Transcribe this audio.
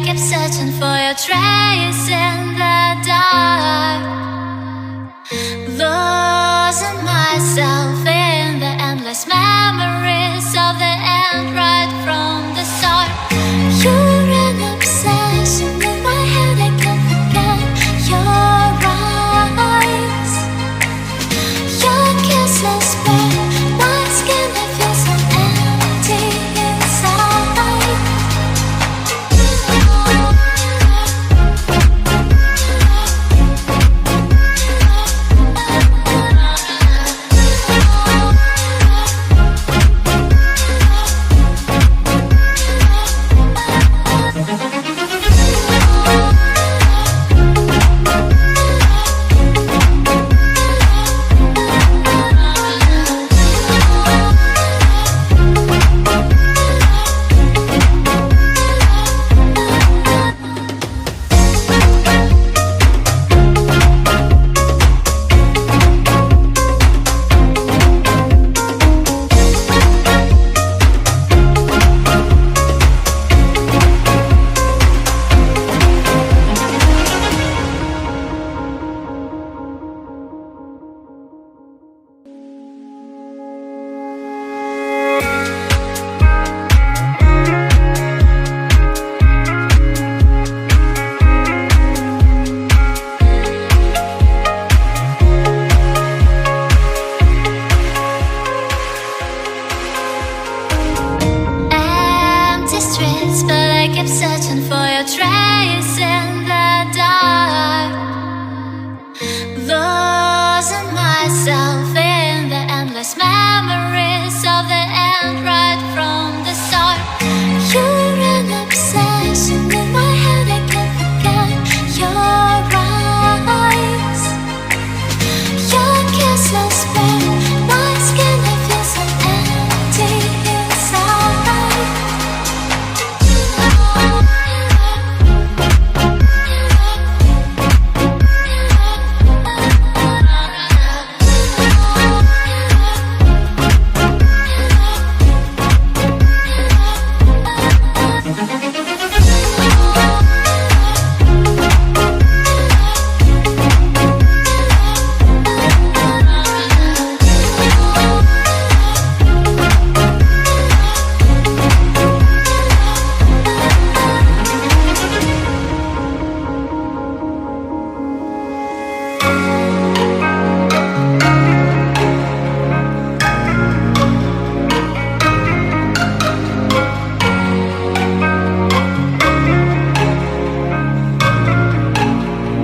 keep searching for your trace in the dark, losing myself in the endless memories of the end right from the start. You're an obsession in my head, I can't forget your eyes, your kisses burn my skin, I feel so empty inside. But I keep searching for your trace in